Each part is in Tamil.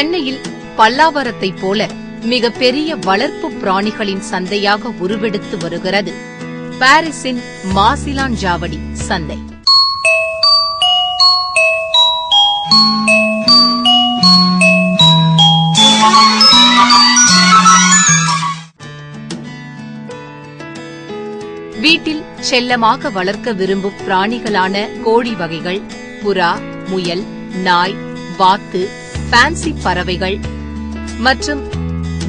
சென்னையில் பல்லாவரத்தைப் போல மிகப்பெரிய வளர்ப்பு பிராணிகளின் சந்தையாக உருவெடுத்து வருகிறது பாரிஸின் மாசிலாஞ்சாவடி சந்தை. வீட்டில் செல்லமாக வளர்க்க விரும்பும் பிராணிகளான கோழி வகைகள், புறா, முயல், நாய், வாத்து, ஃபேன்சி பறவைகள் மற்றும்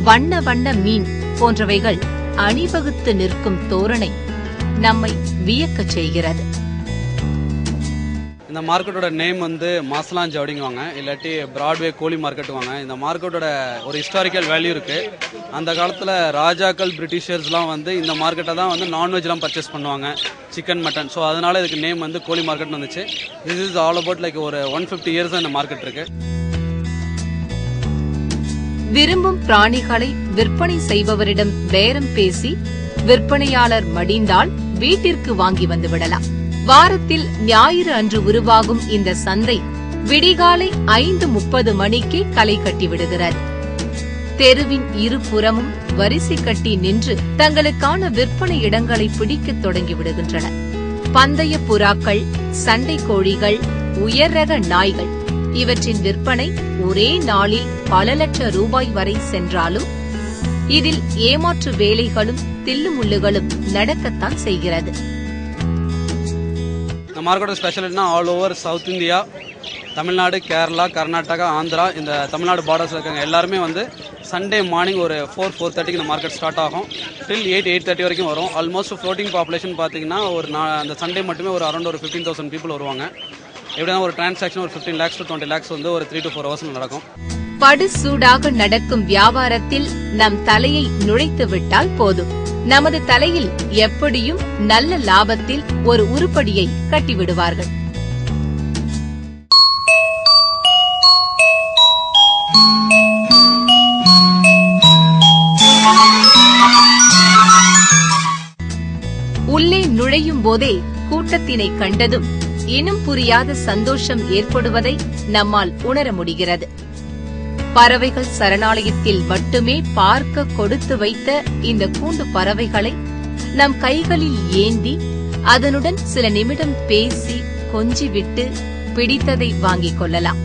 வண்ண வண்ண மீன் போன்றவைகள் அணிவகுத்து நிற்கும் தோரணை நம்மை வியக்கச் செய்கிறது. இந்த மார்க்கெட்டோட நேம் வந்து மாசிலாஞ்சாவடிங்குவாங்க, இல்லாட்டி பிராட்வே கோழி மார்க்கெட்டுவாங்க. இந்த மார்க்கெட்டோட ஒரு ஹிஸ்டாரிக்கல் வேல்யூ இருக்கு. அந்த காலத்தில் ராஜாக்கள், பிரிட்டிஷர்ஸ்லாம் வந்து இந்த மார்க்கெட்டை தான் வந்து நான்வெஜ்லாம் பர்ச்சேஸ் பண்ணுவாங்க, சிக்கன், மட்டன். ஸோ அதனால இதுக்கு நேம் வந்து கோழி மார்க்கெட்னு வந்துச்சு. This is all about like ஒரு 150 இயர்ஸ் இந்த மார்க்கெட் இருக்கு. விரும்பும் பிராணிகளை விற்பனை செய்பவரிடம் பேரம் பேசி விற்பனையாளர் மடிந்தால் வீட்டிற்கு வாங்கி வந்து விடலாம். வாரத்தில் ஞாயிறு அன்று உருவாகும் இந்த சந்தை விடிகாலை 5:30 மணிக்கே களை கட்டிவிடுகிறது. தெருவின் இருபுறமும் வரிசை கட்டி நின்று தங்களுக்கான விற்பனை இடங்களை பிடிக்கத் தொடங்கிவிடுகின்றனர். பந்தய புறாக்கள், சண்டை கோழிகள், உயர் ரக நாய்கள் இவற்றின் விற்பனை ஒரே நாளில் பல லட்சம் ரூபாய் வரை சென்றாலும் இதில் ஏமாற்று வேலைகளும் தில்லுமுள்ளுகளும் நடக்கத்தான் செய்கிறது. இந்த மார்க்கெட்டோட ஸ்பெஷலிட்டினா all over South India, Tamil Nadu, Kerala, Karnataka, Andhra, இந்த தமிழ்நாடு பார்டர்ஸில் இருக்காங்க எல்லாருமே வந்து சண்டே மார்னிங் ஒரு 4-4:30 இந்த மார்க்கெட் ஸ்டார்ட் ஆகும். டில் 8-8:30 வரைக்கும் வரும். ஆல்மோஸ்ட் ஃப்ளோட்டிங் பாப்புலேஷன் பார்த்தீங்கன்னா ஒரு அந்த சண்டே மட்டுமே ஒரு அரௌண்ட் ஒரு 15,000 பீப்புள் வருவாங்க. எப்படின்னா ஒரு டிரான்சாக்ஷன் ஒரு 15 lakhs to 20 lakhs வந்து ஒரு 3 to 4 hours நடக்கும். படுசூடாக நடக்கும் வியாபாரத்தில் நம் தலையை நுழைத்து விட்டால் போதும், நமது தலையில் எப்படியும் நல்ல லாபத்தில் ஒரு உருப்படியை கட்டிவிடுவார்கள். உள்ளே நுழையும் போதே கூட்டத்தினை கண்டதும் இனம் புரியாத சந்தோஷம் ஏற்படுவதை நம்மால் உணர முடிகிறது. பறவைகள் சரணாலயத்தில் மட்டுமே பார்க்க கொடுத்து வைத்த இந்த கூண்டு பறவைகளை நம் கைகளில் ஏந்தி அதனுடன் சில நிமிடம் பேசி கொஞ்சி விட்டு பிடித்ததை வாங்கிக் கொள்ளலாம்.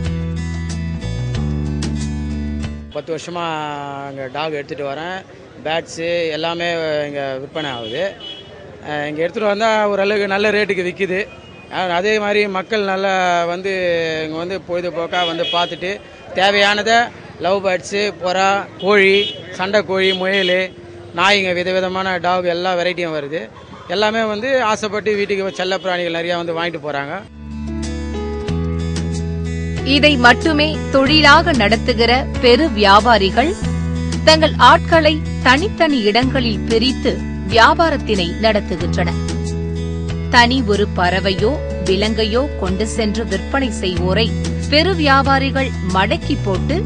10 வருஷமா இங்கே டாக் எடுத்துகிட்டு வரேன். பேட்ஸு எல்லாமே இங்கே விற்பனை ஆகுது. இங்கே எடுத்துகிட்டு வந்தால் ஓரளவுக்கு நல்ல ரேட்டுக்கு விற்கிது. அதே மாதிரி மக்கள் நல்லா வந்து இங்கே வந்து பொழுதுபோக்காக வந்து பார்த்துட்டு தேவையானதை லவ் பேர்ட்ஸு, புறா, கோழி, சண்டை கோழி, முயல், நாய்ங்க, விதவிதமான டாக் எல்லா வெரைட்டியும் வருது. எல்லாமே வந்து ஆசைப்பட்டு வீட்டுக்கு செல்ல பிராணிகள் நிறையா வந்து வாங்கிட்டு போகிறாங்க. இதை மட்டுமே தொழிலாக நடத்துகிற பெரு வியாபாரிகள் தங்கள் ஆட்களை தனித்தனி இடங்களில் பிரித்து வியாபாரத்தினை நடத்துகின்றனர். தனி ஒரு பறவையோ விலங்கையோ கொண்டு சென்று விற்பனை செய்வோரை பெரு வியாபாரிகள் மடக்கி போட்டு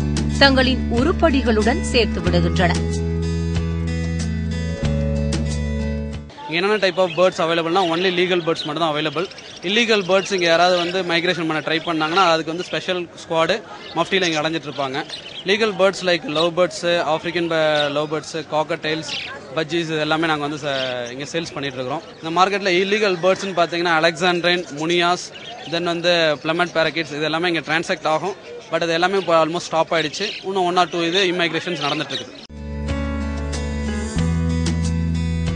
தங்களின் உருப்படிகளுடன் சேர்த்து விடுகின்றனர். என்னென்ன டைப் ஆஃப் பேர்ட்ஸ் அவைலபிள்னா ஒன்லி லீகல் பேர்ட்ஸ் மட்டும் தான் அவைலபிள். இல்லீகல் பேர்ட்ஸ் இங்கே யாராவது வந்து மைக்ரேஷன் பண்ண ட்ரை பண்ணாங்கன்னா அதுக்கு வந்து ஸ்பெஷல் ஸ்குவாடு மஃப்டியில் இங்கே அடைஞ்சிட்டு இருப்பாங்க. Legal birds like love birds, African love birds, cockatiels, budgies இது எல்லாமே நாங்கள் வந்து இங்கே சேல்ஸ் பண்ணிட்டு இருக்கிறோம். இந்த மார்க்கெட்டில் இல்லீகல் பேர்ட்ஸ்னு பார்த்தீங்கன்னா அலெக்சாண்ட்ரைன், முனியாஸ், தென் வந்து பிளமட் பேரக்கிட்ஸ் இது எல்லாமே இங்கே டிரான்சாக்ட் ஆகும். பட் அது எல்லாமே இப்போ ஆல்மோஸ்ட் ஸ்டாப் ஆயிடுச்சு. இன்னும் 1 or 2 இது இமிகிரேஷன்ஸ் நடந்துட்டு இருக்குது.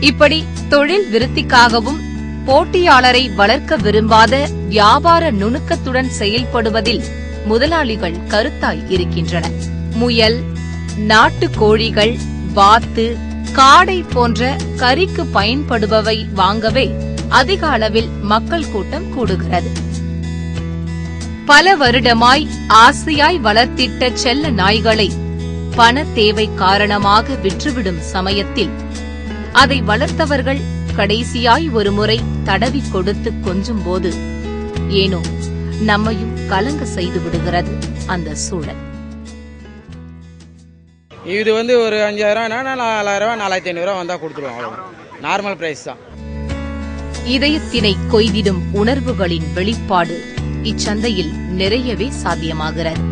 இப்படி தொழில் விருத்திக்காகவும் போட்டியாளரை வளர்க்க விரும்பாத வியாபார நுணுக்கத்துடன் செயல்படுவதில் முதலாளிகள் கருத்தாய் இருக்கின்றனர். முயல், நாட்டு கோழிகள், வாத்து, காடை போன்ற கறிக்கு பயன்படுபவை வாங்கவே அதிக அளவில் மக்கள் கூட்டம் கூடுகிறது. பல வருடமாய் ஆசையாய் வளர்த்திட்ட செல்ல நாய்களை பண தேவை காரணமாக விற்றுவிடும் சமயத்தில் அதை வளர்த்தவர்கள் கடைசியாய் ஒருமுறை தடவி கொடுத்து கொஞ்சும் போது ஏனோ நம்மையும் கலங்க செய்து விடுகிறது அந்த சூழல். இது வந்து ஒரு 5,000, 4,000, 4,500 வந்தா கொடுத்துருவோம். அவ்வளவு நார்மல் பிரைஸ் தான். இதயத்தினை கொய்திடும் உணர்வுகளின் வெளிப்பாடு இச்சந்தையில் நிறையவே சாத்தியமாகிறது.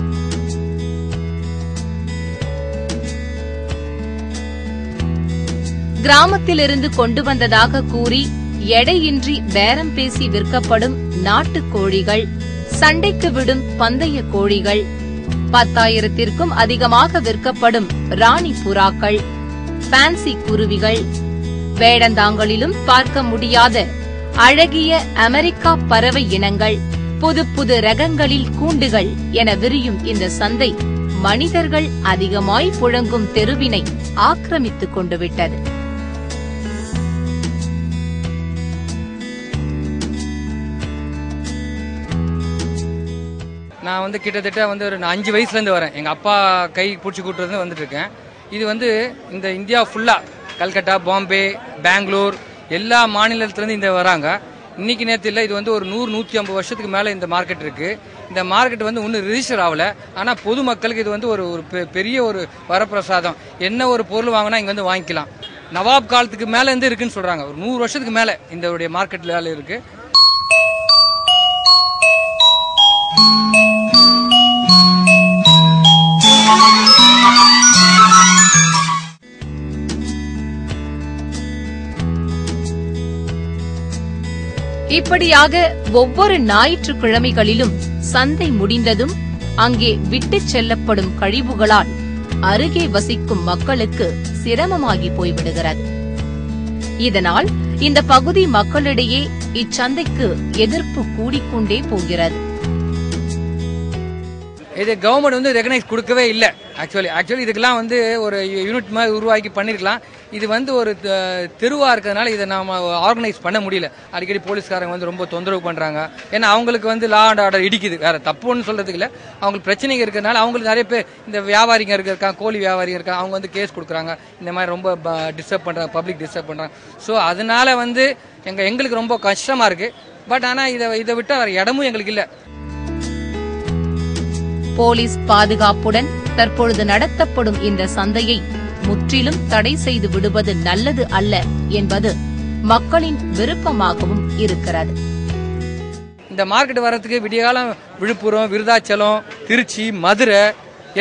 கிராமத்திலிருந்து கொண்டு வந்ததாக கூறி எடையின்றி பேரம் பேசி விற்கப்படும் நாட்டுக் கோழிகள், சண்டைக்கு விடும் பந்தய கோழிகள், 10,000த்திற்கும் அதிகமாக விற்கப்படும் ராணி புறாக்கள், பான்சி குருவிகள், வேடந்தாங்களிலும் பார்க்க முடியாத அழகிய அமெரிக்கா பறவை இனங்கள், புது புது ரகங்களில் கூண்டுகள் என விரியும் இந்த சந்தை மனிதர்கள் அதிகமாய் புழங்கும் தெருவினை ஆக்கிரமித்துக் கொண்டு விட்டது. நான் கிட்டத்தட்ட ஒரு 5 வயசுலேருந்து வரேன். எங்கள் அப்பா கை பிடிச்சி கூட்டுறது வந்துட்டு இருக்கேன். இது இந்த இந்தியா ஃபுல்லாக கல்கட்டா, பாம்பே, பெங்களூர் எல்லா மாநிலத்திலேருந்து இந்த வராங்க. இன்னைக்கு நேற்று இல்லை, இது ஒரு 100-150 வருஷத்துக்கு மேலே இந்த மார்க்கெட் இருக்கு. இந்த மார்க்கெட் இன்னும் ரிஜிஸ்டர் ஆகல. ஆனால் பொதுமக்களுக்கு இது ஒரு பெரிய ஒரு வரப்பிரசாதம். என்ன ஒரு பொருள் வாங்கினா இங்கே வாங்கிக்கலாம். நவாப் காலத்துக்கு மேலே இருந்து இருக்குன்னு சொல்றாங்க. ஒரு 100 வருஷத்துக்கு மேலே இந்த மார்க்கெட்ல இருக்கு. இப்படியாக ஒவ்வொரு ஞாயிற்றுக்கிழமைகளிலும் சந்தை முடிந்ததும் அங்கே விட்டுச் செல்லப்படும் கழிவுகளால் அருகே வசிக்கும் மக்களுக்கு சிரமமாகி போய்விடுகிறது. இதனால் இந்த பகுதி மக்களிடையே இச்சந்தைக்கு எதிர்ப்பு கூடிக்கொண்டே போகிறது. இது கவர்மெண்ட் ரெகனைஸ் கொடுக்கவே இல்லை. ஆக்சுவலி இதுக்கெல்லாம் ஒரு யூனிட் மாதிரி உருவாக்கி பண்ணிருக்கலாம். இது ஒரு தெருவா இருக்கிறதுனால இதை நாம ஆர்கனைஸ் பண்ண முடியல. அடிக்கடி போலீஸ்காரங்க ரொம்ப தொந்தரவு பண்றாங்க. ஏன்னா அவங்களுக்கு லா அண்ட் ஆர்டர் இடிக்குது. வேற தப்புன்னு சொல்றதுக்கு இல்லை, அவங்களுக்கு பிரச்சனைங்க இருக்கிறதுனால அவங்களுக்கு நிறைய பேர் இந்த வியாபாரிங்க இருக்காங்க, கோழி வியாபாரிங்க இருக்காங்க, அவங்க கேஸ் கொடுக்குறாங்க. இந்த மாதிரி ரொம்ப டிஸ்டர்ப் பண்றாங்க, பப்ளிக் டிஸ்டர்ப் பண்றாங்க. ஸோ அதனால எங்களுக்கு ரொம்ப கஷ்டமா இருக்கு. பட் ஆனா இதை விட்டா வேற இடமும் எங்களுக்கு இல்லை. போலீஸ் பாதுகாப்புடன் தற்பொழுது நடத்தப்படும் இந்த சந்தையை முற்றிலும் தடை செய்து விடுவது நல்லது அல்ல என்பது மக்களின் விருப்பமாகவும் இருக்கிறது. இந்த மார்க்கெட் வர்றதுக்கு விடியகாலம் விழுப்புரம், விருதாச்சலம், திருச்சி, மதுரை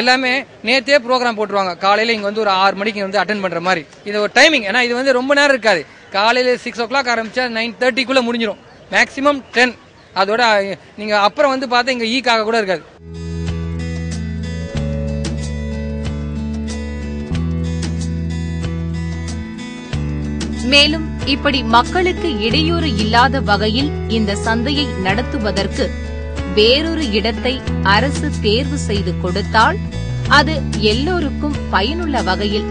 எல்லாமே நேத்தே ப்ரோக்ராம் போட்டுருவாங்க. காலையில இங்க ஒரு 6 மணிக்கு அட்டென்ட் பண்ற மாதிரி இது ஒரு டைமிங். ஏன்னா இது ரொம்ப நேரம் இருக்காது. காலையில 6 o'clock ஆரம்பிச்சா 9:30க்குள்ள முடிஞ்சிடும். மேக்சிமம் 10. அதோட நீங்க அப்புறம் பார்த்தா இங்க ஈக்காக கூட இருக்காது. மேலும் இப்படி மக்களுக்கு இடையூறு இல்லாத வகையில் இந்த சந்தையை நடத்துவதற்கு வேறொரு இடத்தை அரசு தேர்வு செய்து கொடுத்தால் அது எல்லோருக்கும் பயனுள்ள வகையில்